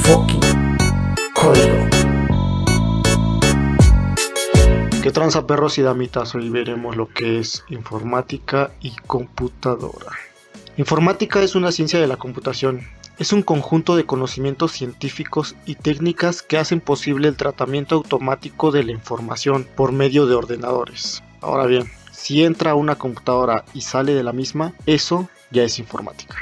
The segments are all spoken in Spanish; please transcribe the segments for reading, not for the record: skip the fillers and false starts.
fucking código. ¿Qué tranza, perros y damitas? Hoy veremos lo que es informática y computadora. Informática es una ciencia de la computación. Es un conjunto de conocimientos científicos y técnicas que hacen posible el tratamiento automático de la información por medio de ordenadores. Ahora bien, si entra a una computadora y sale de la misma, eso ya es informática.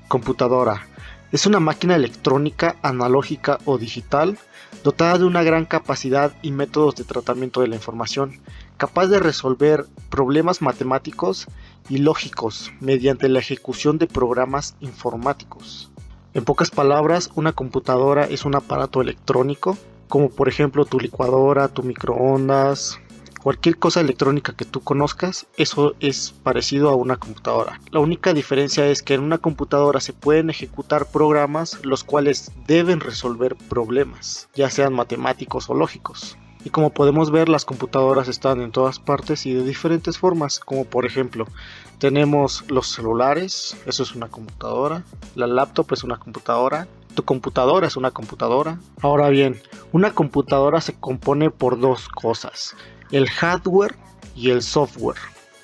Computadora es una máquina electrónica, analógica o digital, dotada de una gran capacidad y métodos de tratamiento de la información, capaz de resolver problemas matemáticos y lógicos mediante la ejecución de programas informáticos. En pocas palabras, una computadora es un aparato electrónico, como por ejemplo tu licuadora, tu microondas, cualquier cosa electrónica que tú conozcas, eso es parecido a una computadora. La única diferencia es que en una computadora se pueden ejecutar programas los cuales deben resolver problemas, ya sean matemáticos o lógicos. Y como podemos ver, las computadoras están en todas partes y de diferentes formas, como por ejemplo, tenemos los celulares, eso es una computadora, la laptop es una computadora, tu computadora es una computadora. Ahora bien, una computadora se compone por dos cosas, el hardware y el software.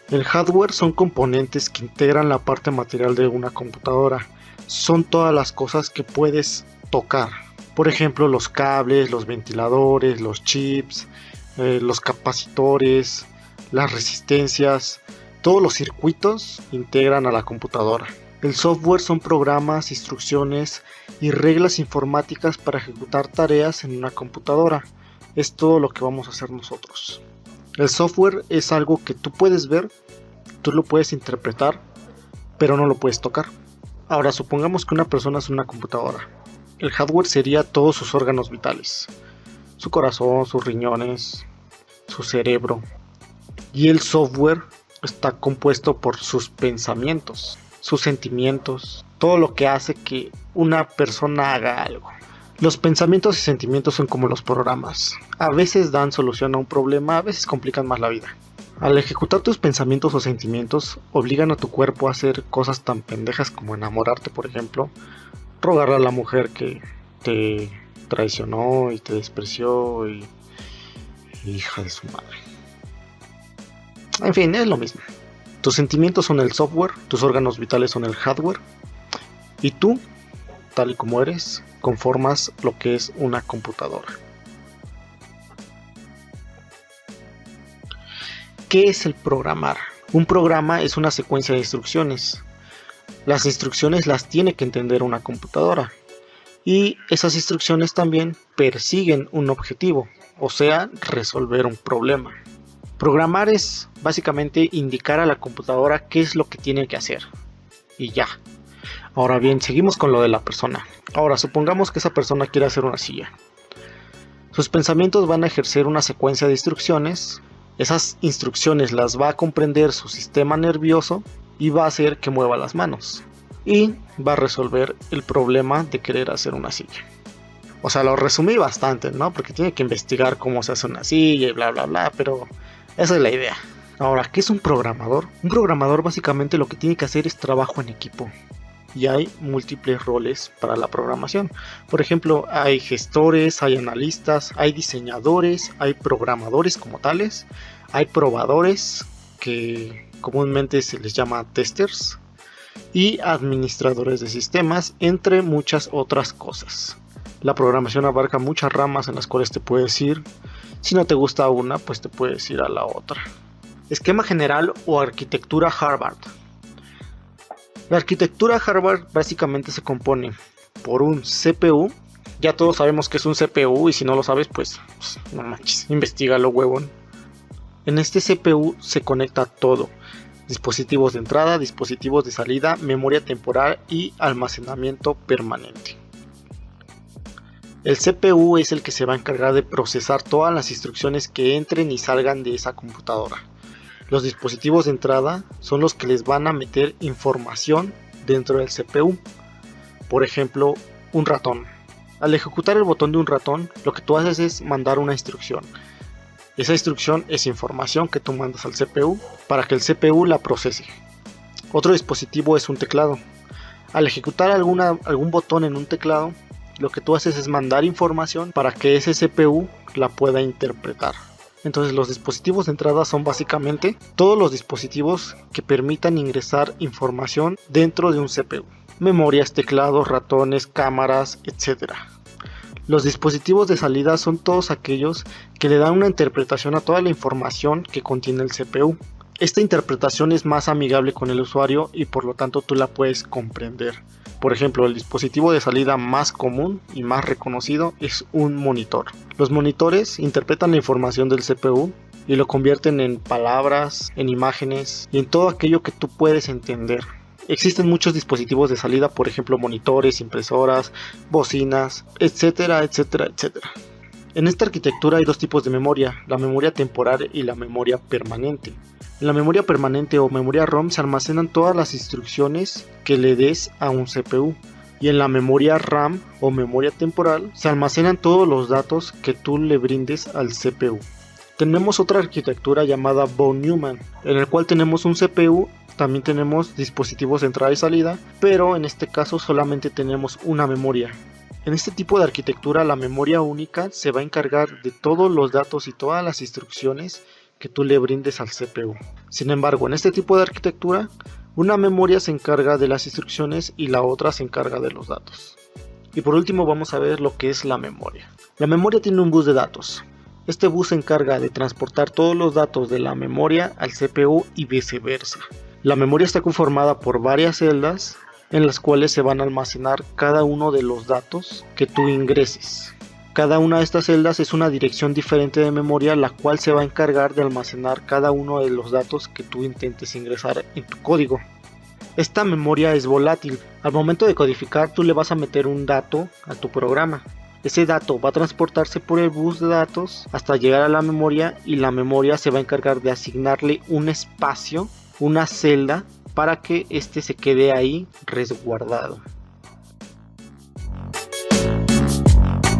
El hardware son componentes que integran la parte material de una computadora, son todas las cosas que puedes tocar. Por ejemplo, los cables, los ventiladores, los chips, los capacitores, las resistencias, todos los circuitos integran a la computadora. El software son programas, instrucciones y reglas informáticas para ejecutar tareas en una computadora. Es todo lo que vamos a hacer nosotros. El software es algo que tú puedes ver, tú lo puedes interpretar, pero no lo puedes tocar. Ahora, supongamos que una persona es una computadora. El hardware sería todos sus órganos vitales, su corazón, sus riñones, su cerebro. Y el software está compuesto por sus pensamientos, sus sentimientos, todo lo que hace que una persona haga algo. Los pensamientos y sentimientos son como los programas. A veces dan solución a un problema, a veces complican más la vida. Al ejecutar tus pensamientos o sentimientos, obligan a tu cuerpo a hacer cosas tan pendejas como enamorarte, por ejemplo, rogarle a la mujer que te traicionó y te despreció y hija de su madre. En fin, es lo mismo. Tus sentimientos son el software, tus órganos vitales son el hardware y tú, tal y como eres, conformas lo que es una computadora. ¿Qué es el programar? Un programa es una secuencia de instrucciones. Las instrucciones las tiene que entender una computadora. Y esas instrucciones también persiguen un objetivo, o sea, resolver un problema. Programar es básicamente indicar a la computadora qué es lo que tiene que hacer. Y ya. Ahora bien, seguimos con lo de la persona. Ahora, supongamos que esa persona quiere hacer una silla. Sus pensamientos van a ejercer una secuencia de instrucciones. Esas instrucciones las va a comprender su sistema nervioso y va a hacer que mueva las manos. Y va a resolver el problema de querer hacer una silla. O sea, lo resumí bastante, ¿no? Porque tiene que investigar cómo se hace una silla y bla bla bla, pero esa es la idea. Ahora, ¿qué es un programador? Un programador básicamente lo que tiene que hacer es trabajo en equipo. Y hay múltiples roles para la programación. Por ejemplo, hay gestores, hay analistas, hay diseñadores, hay programadores como tales, hay probadores que comúnmente se les llama testers y administradores de sistemas, entre muchas otras cosas. La programación abarca muchas ramas en las cuales te puedes ir. Si no te gusta una, pues te puedes ir a la otra. Esquema general o arquitectura Harvard. La arquitectura Harvard básicamente se compone por un CPU. Ya todos sabemos que es un CPU y si no lo sabes, pues no manches, investígalo, huevón. En este CPU se conecta todo. Dispositivos de entrada, dispositivos de salida, memoria temporal y almacenamiento permanente. El CPU es el que se va a encargar de procesar todas las instrucciones que entren y salgan de esa computadora. Los dispositivos de entrada son los que les van a meter información dentro del CPU. Por ejemplo, un ratón. Al ejecutar el botón de un ratón, lo que tú haces es mandar una instrucción. Esa instrucción es información que tú mandas al CPU para que el CPU la procese. Otro dispositivo es un teclado. Al ejecutar algún botón en un teclado, Lo que tú haces es mandar información para que ese CPU la pueda interpretar. Entonces los dispositivos de entrada son básicamente todos los dispositivos que permitan ingresar información dentro de un CPU. Memorias, teclados, ratones, cámaras, etc. Los dispositivos de salida son todos aquellos que le dan una interpretación a toda la información que contiene el CPU. Esta interpretación es más amigable con el usuario y por lo tanto tú la puedes comprender. Por ejemplo, el dispositivo de salida más común y más reconocido es un monitor. Los monitores interpretan la información del CPU y lo convierten en palabras, en imágenes y en todo aquello que tú puedes entender. Existen muchos dispositivos de salida, por ejemplo monitores, impresoras, bocinas, etcétera, etcétera, etcétera. En esta arquitectura hay dos tipos de memoria, la memoria temporal y la memoria permanente. En la memoria permanente o memoria ROM se almacenan todas las instrucciones que le des a un CPU. Y en la memoria RAM o memoria temporal se almacenan todos los datos que tú le brindes al CPU. Tenemos otra arquitectura llamada von Neumann, en el cual tenemos un CPU, también tenemos dispositivos de entrada y salida, pero en este caso solamente tenemos una memoria. En este tipo de arquitectura la memoria única se va a encargar de todos los datos y todas las instrucciones que tú le brindes al CPU. Sin embargo, en este tipo de arquitectura, una memoria se encarga de las instrucciones y la otra se encarga de los datos. Y por último vamos a ver lo que es la memoria. La memoria tiene un bus de datos. Este bus se encarga de transportar todos los datos de la memoria al CPU y viceversa. La memoria está conformada por varias celdas en las cuales se van a almacenar cada uno de los datos que tú ingreses. Cada una de estas celdas es una dirección diferente de memoria, la cual se va a encargar de almacenar cada uno de los datos que tú intentes ingresar en tu código. Esta memoria es volátil. Al momento de codificar, tú le vas a meter un dato a tu programa. Ese dato va a transportarse por el bus de datos hasta llegar a la memoria y la memoria se va a encargar de asignarle un espacio, una celda, para que este se quede ahí resguardado.